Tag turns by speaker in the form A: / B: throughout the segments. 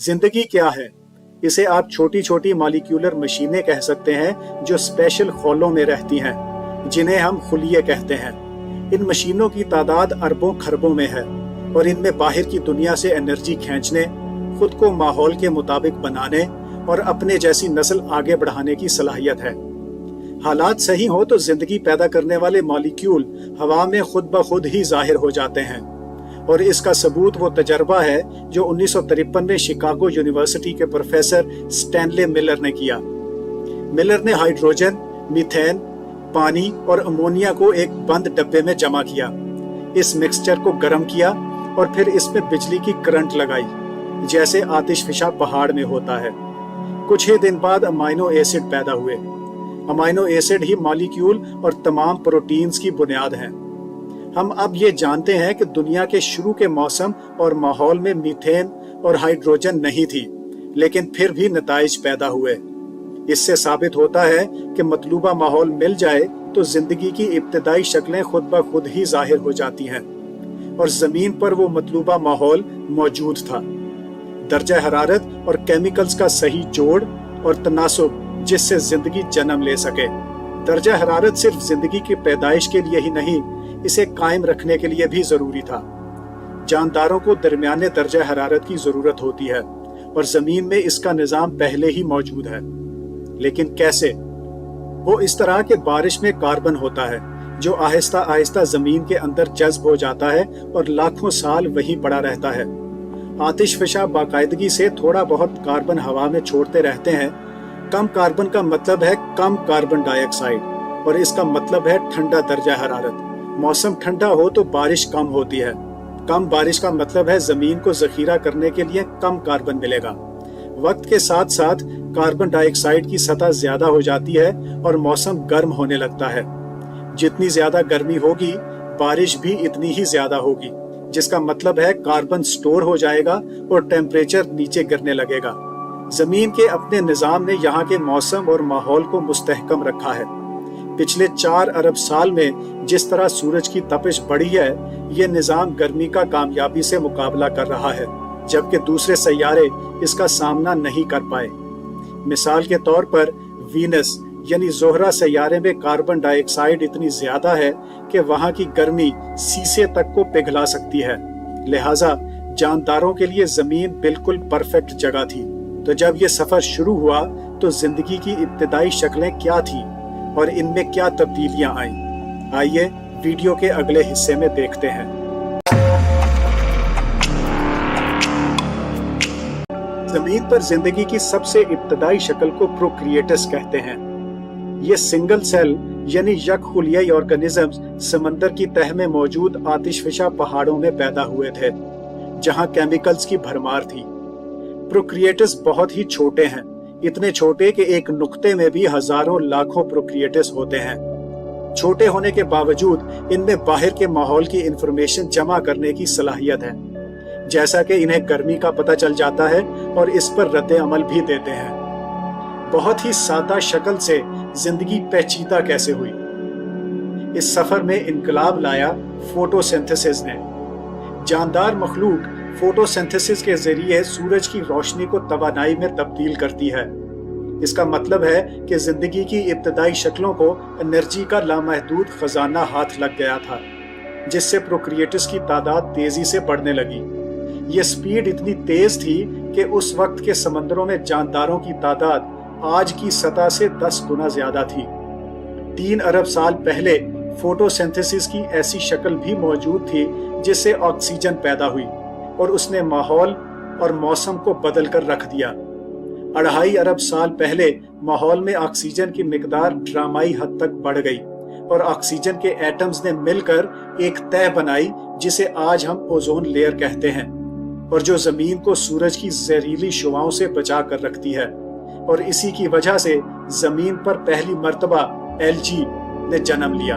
A: जिंदगी क्या है? इसे आप छोटी छोटी मॉलिक्यूलर मशीनें कह सकते हैं जो स्पेशल खोलों में रहती हैं, जिन्हें हम खुलिये कहते हैं। इन मशीनों की तादाद अरबों खरबों में है और इनमें बाहर की दुनिया से एनर्जी खींचने, खुद को माहौल के मुताबिक बनाने और अपने जैसी नस्ल आगे बढ़ाने की सलाहियत है। हालात सही हो तो जिंदगी पैदा करने वाले मॉलिक्यूल हवा में खुद ब खुद ही जाहिर हो जाते हैं, और इसका सबूत वो तजर्बा है जो 1953 में शिकागो यूनिवर्सिटी के प्रोफेसर स्टैनले मिलर ने किया। मिलर ने हाइड्रोजन, मीथेन, पानी और अमोनिया को एक बंद डब्बे में जमा किया। इस मिक्सचर को गर्म किया और फिर इसमें बिजली की करंट लगाई, जैसे आतिशफिशा पहाड़ में होता है। कुछ ही दिन बाद अमाइनो एसिड पैदा हुए। अमाइनो एसिड ही मॉलिक्यूल और तमाम प्रोटीन्स की बुनियाद हैं। हम अब ये जानते हैं कि दुनिया के शुरू के मौसम और माहौल में मीथेन और हाइड्रोजन नहीं थी, लेकिन फिर भी नताइज पैदा हुए। इससे साबित होता है कि मतलूबा माहौल मिल जाए तो जिंदगी की इब्तदाई शक्लें खुद ब खुद ही जाहिर हो जाती हैं, और जमीन पर वो मतलूबा माहौल मौजूद था। दर्जा हरारत और केमिकल्स का सही जोड़ और तनासुब जिससे जिंदगी जन्म ले सके। दर्जा हरारत सिर्फ जिंदगी की पैदाइश के लिए ही नहीं, इसे कायम रखने के लिए भी जरूरी था। जानदारों को दरमियाने दर्जा हरारत की जरूरत होती है और जमीन में इसका निजाम पहले ही मौजूद है। लेकिन कैसे? वो इस तरह के बारिश में कार्बन होता है जो आहिस्ता आहिस्ता जमीन के अंदर जज्ब हो जाता है और लाखों साल वहीं पड़ा रहता है। आतिशफिशा बाकायदगी से थोड़ा बहुत कार्बन हवा में छोड़ते रहते हैं। कम कार्बन का मतलब है कम कार्बन डाइऑक्साइड, और इसका मतलब है ठंडा दर्जा हरारत। मौसम ठंडा हो तो बारिश कम होती है। कम बारिश का मतलब है जमीन को जखीरा करने के लिए कम कार्बन मिलेगा। वक्त के साथ साथ कार्बन डाइऑक्साइड की सतह ज्यादा हो जाती है और मौसम गर्म होने लगता है। जितनी ज्यादा गर्मी होगी, बारिश भी इतनी ही ज्यादा होगी, जिसका मतलब है कार्बन स्टोर हो जाएगा और टेम्परेचर नीचे गिरने लगेगा। जमीन के अपने निजाम ने यहाँ के मौसम और माहौल को मुस्तहकम रखा है। पिछले 4 अरब साल में जिस तरह सूरज की तपिश बढ़ी है, ये निजाम गर्मी का कामयाबी से मुकाबला कर रहा है, जबकि दूसरे सैयारे इसका सामना नहीं कर पाए। मिसाल के तौर पर वीनस यानी जोहरा सैयारे में कार्बन डाइऑक्साइड इतनी ज्यादा है कि वहाँ की गर्मी शीशे तक को पिघला सकती है। लिहाजा जानदारों के लिए जमीन बिल्कुल परफेक्ट जगह थी। तो जब ये सफर शुरू हुआ तो जिंदगी की इब्तिदाई शक्लें क्या थी और इनमें क्या तब्दीलियां आईं? आइए वीडियो के अगले हिस्से में देखते हैं। जमीन पर जिंदगी की सबसे इब्तदाई शक्ल को प्रोक्रिएटस कहते हैं। ये सिंगल सेल यानी यकखुलियाई ऑर्गेनिजम्स समंदर की तह में मौजूद आतिशफिशा पहाड़ों में पैदा हुए थे, जहां केमिकल्स की भरमार थी। प्रोक्रिएटस बहुत ही छोटे हैं, इतने छोटे कि एक नुक्ते में भी हजारों लाखों प्रोक्रिएटस होते हैं। छोटे होने के बावजूद इनमें बाहर के माहौल की इंफॉर्मेशन जमा करने की सलाहियत है, जैसा कि इन्हें गर्मी का पता चल जाता है और इस पर रद्द अमल भी देते हैं। बहुत ही सादा शक्ल से जिंदगी पेचीदा कैसे हुई? इस सफर में इनकलाब लाया फोटोसिंथेसिस ने। जानदार मखलूक फोटोसिंथेसिस के जरिए सूरज की रोशनी को तवानाई में तब्दील करती है। इसका मतलब है कि जिंदगी की इब्तदाई शक्लों को एनर्जी का लामहदूद खजाना हाथ लग गया था, जिससे प्रोक्रिएटस की तादाद तेजी से बढ़ने लगी। ये स्पीड इतनी तेज थी कि उस वक्त के समंदरों में जानदारों की तादाद आज की सतह से 10 गुना ज्यादा थी। 3 अरब साल पहले फोटोसिंथेसिस की ऐसी शक्ल भी मौजूद थी जिससे ऑक्सीजन पैदा हुई और उसने माहौल और मौसम को बदल कर रख दिया। 2.5 अरब साल पहले माहौल में ऑक्सीजन की मिकदार ड्रामाई हद तक बढ़ गई और ऑक्सीजन के एटम्स ने मिलकर एक तह बनाई जिसे आज हम ओजोन लेयर कहते हैं, और जो जमीन को सूरज की जहरीली शुआओं से बचा कर रखती है। और इसी की वजह से जमीन पर पहली मर्तबा एलजी ने जन्म लिया।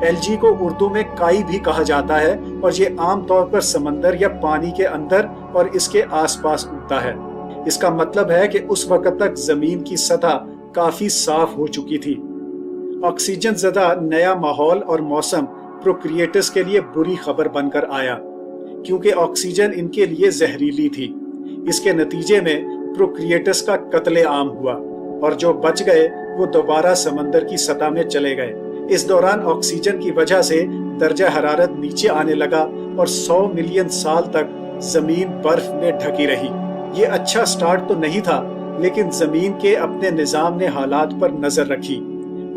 A: एलजी को उर्दू में काई भी कहा जाता है और ये आम तौर पर समंदर या पानी के अंदर और इसके आसपास उगता है। इसका मतलब है कि उस वक्त तक जमीन की सतह काफी साफ हो चुकी थी। ऑक्सीजन ज़दा नया माहौल और मौसम प्रोक्रिएटस के लिए बुरी खबर बनकर आया, क्योंकि ऑक्सीजन इनके लिए जहरीली थी। इसके नतीजे में प्रोक्रिएटस का कत्ले आम हुआ और जो बच गए वो दोबारा समंदर की सतह में चले गए। इस दौरान ऑक्सीजन की वजह से दर्जा हरारत नीचे आने लगा और 100 मिलियन साल तक जमीन बर्फ में ढकी रही। ये अच्छा स्टार्ट तो नहीं था, लेकिन जमीन के अपने निजाम ने हालात पर नजर रखी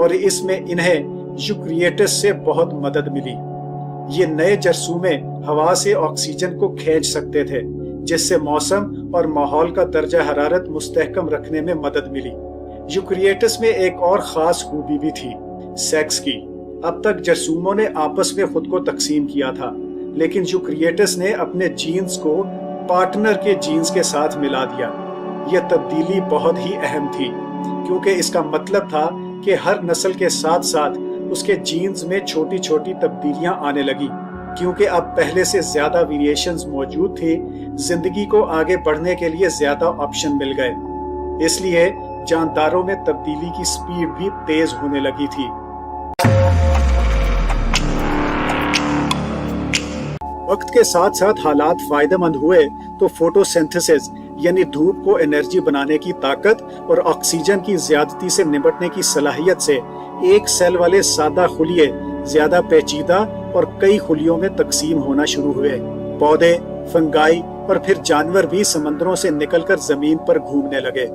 A: और इसमें इन्हें यूक्रिएटस से बहुत मदद मिली। ये नए जरसूमे हवा से ऑक्सीजन को खींच सकते थे, जिससे मौसम और माहौल का दर्जा हरारत मुस्तहकम रखने में मदद मिली। यूक्रिएटस में एक और खास खूबी भी थी, सेक्स की। अब तक जरसूमों ने आपस में खुद को तकसीम किया था, लेकिन यूक्रिएटस ने अपने जीन्स को पार्टनर के जीन्स के साथ मिला दिया। यह तब्दीली बहुत ही अहम थी, क्योंकि इसका मतलब था कि हर नस्ल के साथ साथ उसके जीन्स में छोटी छोटी तब्दीलियां आने लगी। क्योंकि अब पहले से ज्यादा वेरिएशंस मौजूद थे, जिंदगी को आगे बढ़ने के लिए ज्यादा ऑप्शन मिल गए। इसलिए जानदारों में तब्दीली की स्पीड भी तेज होने लगी थी। वक्त के साथ साथ हालात फायदेमंद हुए तो फोटोसिंथेसिस यानी धूप को एनर्जी बनाने की ताकत और ऑक्सीजन की ज्यादती से निपटने की सलाहियत से एक सेल वाले सादा खुलिये ज्यादा पेचीदा और कई खुलियों में तकसीम होना शुरू हुए। पौधे, फंगाई और फिर जानवर भी समंदरों से निकलकर जमीन पर घूमने लगे।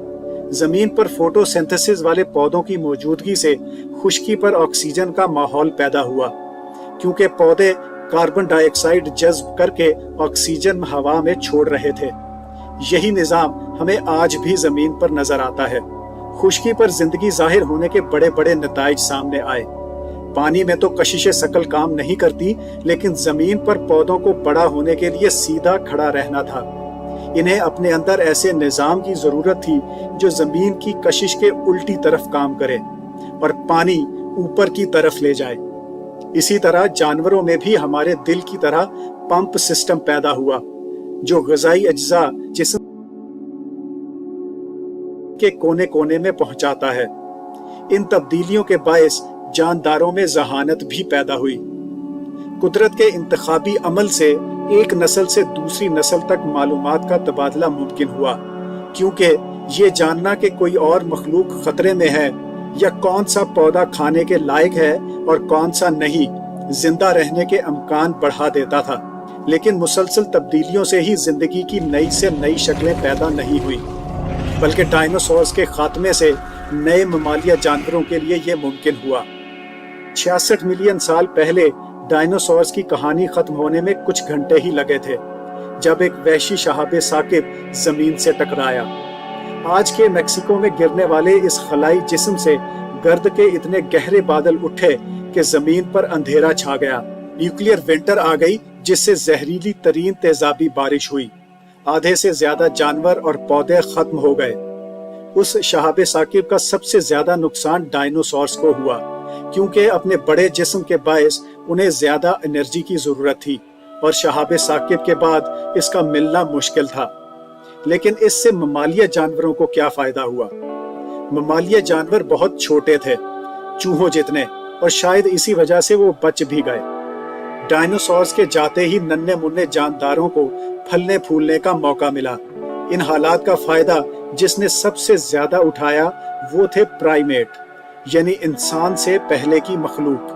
A: जमीन पर फोटोसिंथेसिस वाले पौधों की मौजूदगी से खुश्की पर ऑक्सीजन का माहौल पैदा हुआ, क्योंकि पौधे कार्बन डाइऑक्साइड जज्ब करके ऑक्सीजन हवा में छोड़ रहे थे। यही निजाम हमें आज भी जमीन पर नजर आता है। खुश्की पर जिंदगी जाहिर होने के बड़े बड़े नताइज सामने आए। पानी में तो कशिशे शकल काम नहीं करती, लेकिन जमीन पर पौधों को बड़ा होने के लिए सीधा खड़ा रहना था। इन्हें अपने अंदर ऐसे निजाम की जरूरत थी जो जमीन की कशिश के उल्टी तरफ काम करे और पानी ऊपर की तरफ ले जाए। इसी तरह जानवरों में भी हमारे दिल की तरह पंप सिस्टम पैदा हुआ, जो ग़िज़ाई अज्जा जिस्म के कोने कोने में पहुंचाता है। इन तब्दीलियों के बायस जानदारों में ज़हानत भी पैदा हुई। कुदरत के इंतखाबी अमल से एक नस्ल से दूसरी नस्ल तक मालूमात का तबादला मुमकिन हुआ, क्योंकि ये जानना कि कोई और मखलूक खतरे में है या कौन सा पौधा खाने के लायक है और कौन सा नहीं, जिंदा रहने के अमकान बढ़ा देता था। लेकिन मुसलसल तब्दीलियों से ही जिंदगी की नई से नई शक्लें पैदा नहीं हुई, बल्कि डायनासोर्स के खात्मे से नए ममालिया जानवरों के लिए ये मुमकिन हुआ। 66 मिलियन साल पहले डायनासोर्स की कहानी खत्म होने में कुछ घंटे ही लगे थे, जब एक वहशी शहाबे साकिब जमीन से टकराया। आज के मेक्सिको में गिरने वाले इस खलाई जिस्म से गर्द के इतने गहरे बादल उठे कि जमीन पर अंधेरा छा गया। न्यूक्लियर विंटर आ गई, जिससे जहरीली तरीन तेजाबी बारिश हुई। आधे से ज्यादा जानवर और पौधे खत्म हो गए। उस शहाबे साकिब का सबसे ज्यादा नुकसान डायनासोर्स को हुआ, क्योंकि अपने बड़े जिस्म के बायस उन्हें ज्यादा एनर्जी की जरूरत थी और शहाबे साकिब के बाद इसका मिलना मुश्किल था। लेकिन इससे ममालिया जानवरों को क्या फायदा हुआ? ममालिया जानवर बहुत छोटे थे, चूहों जितने, और शायद इसी वजह से वो बच भी गए। डायनासोर्स के जाते ही नन्हे मुन्ने जानदारों को फलने फूलने का मौका मिला। इन हालात का फायदा जिसने सबसे ज्यादा उठाया वो थे प्राइमेट, यानी इंसान से पहले की मखलूक।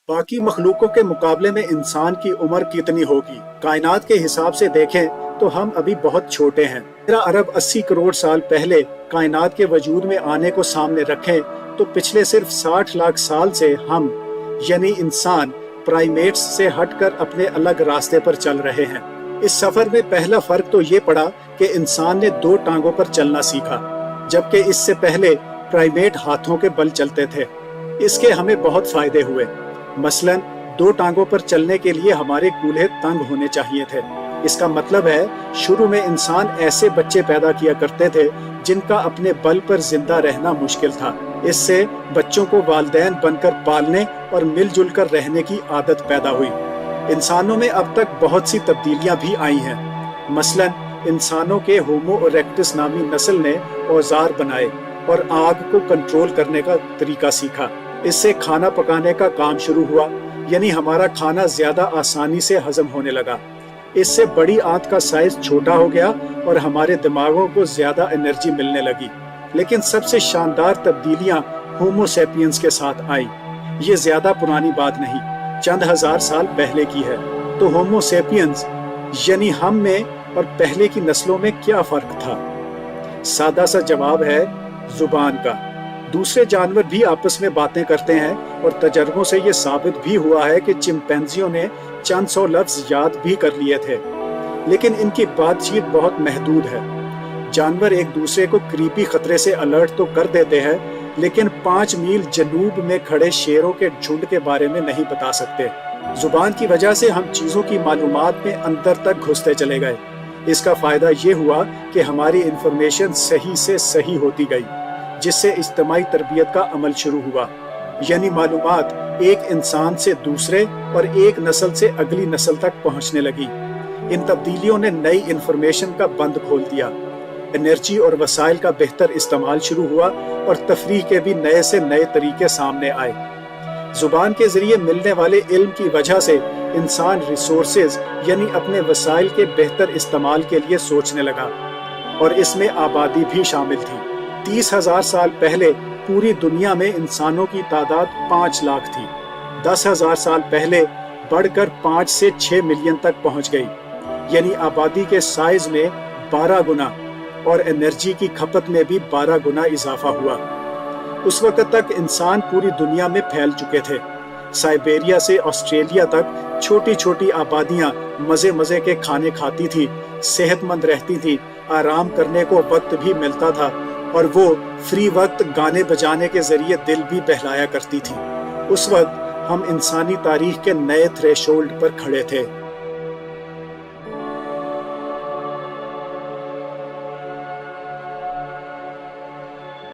A: बाकी मखलूकों के मुकाबले में इंसान की उम्र कितनी होगी? कायनात के हिसाब से देखें तो हम अभी बहुत छोटे हैं। 13 अरब 80 करोड़ साल पहले कायनात के वजूद में आने को सामने रखें तो पिछले सिर्फ 60 लाख साल से हम यानी इंसान प्राइमेट्स से हटकर अपने अलग रास्ते पर चल रहे हैं। इस सफर में पहला फर्क तो ये पड़ा कि इंसान ने 2 टांगों पर चलना सीखा, जबकि इससे पहले प्राइमेट हाथों के बल चलते थे। इसके हमें बहुत फायदे हुए। मसलन 2 टांगों पर चलने के लिए हमारे कूल्हे तंग होने चाहिए थे। इसका मतलब है शुरू में इंसान ऐसे बच्चे पैदा किया करते थे जिनका अपने बल पर जिंदा रहना मुश्किल था। इससे बच्चों को वालिदैन बनकर पालने और मिलजुल कर रहने की आदत पैदा हुई। इंसानों में अब तक बहुत सी तब्दीलियां भी आई हैं। मसलन इंसानों के होमो इरेक्टस नामी नस्ल ने औजार बनाए और आग को कंट्रोल करने का तरीका सीखा। इससे खाना पकाने का काम शुरू हुआ। यानी हमारा खाना ज्यादा आसानी से हजम होने लगा। इससे बड़ी आंत का साइज छोटा हो गया और हमारे दिमागों को ज्यादा एनर्जी मिलने लगी। लेकिन सबसे शानदार तब्दीलियां होमो सेपियंस के साथ आई। ये ज्यादा पुरानी बात नहीं, चंद हजार साल पहले की है। तो होमो सेपियंस यानी हम में और पहले की नस्लों में क्या फर्क था? सादा सा जवाब है जुबान का। दूसरे जानवर भी आपस में बातें करते हैं और तजर्बों से ये साबित भी हुआ है कि चिंपैंजियों ने चंद सौ लफ्ज याद भी कर लिए थे, लेकिन इनकी बातचीत बहुत महदूद है। जानवर एक दूसरे को करीबी खतरे से अलर्ट तो कर देते हैं, लेकिन 5 मील जनूब में खड़े शेरों के झुंड के बारे में नहीं बता सकते। जुबान की वजह से हम चीजों की मालूमात में अंदर तक घुसते चले गए। इसका फायदा ये हुआ कि हमारी इंफॉर्मेशन सही से सही होती गई, जिससे इज्तिमाई तरबियत का अमल शुरू हुआ। यानी मालूमात एक इंसान से दूसरे और एक नस्ल से अगली नस्ल तक पहुंचने लगी। इन तब्दीलियों ने नई इंफॉर्मेशन का बंद खोल दिया। एनर्जी और वसाइल का बेहतर इस्तेमाल शुरू हुआ और तफरीह के भी नए से नए तरीके सामने आए। जुबान के जरिए मिलने वाले इल्म की वजह से इंसान रिसोर्सेज यानी अपने वसाइल के बेहतर इस्तेमाल के लिए सोचने लगा, और इसमें आबादी भी शामिल थी। 30,000 साल पहले पूरी दुनिया में इंसानों की तादाद 5 लाख थी। 10,000 साल पहले बढ़कर 5 से 6 मिलियन तक पहुंच गई, यानी आबादी के साइज में 12 गुना और एनर्जी की खपत में भी 12 गुना इजाफा हुआ। उस वक्त तक इंसान पूरी दुनिया में फैल चुके थे। साइबेरिया से ऑस्ट्रेलिया तक छोटी छोटी आबादियां मजे मजे के खाने खाती थी, सेहतमंद रहती थी, आराम करने को वक्त भी मिलता था, और वो फ्री वक्त गाने बजाने के जरिए दिल भी बहलाया करती थी। उस वक्त हम इंसानी तारीख के नए थ्रेशोल्ड पर खड़े थे।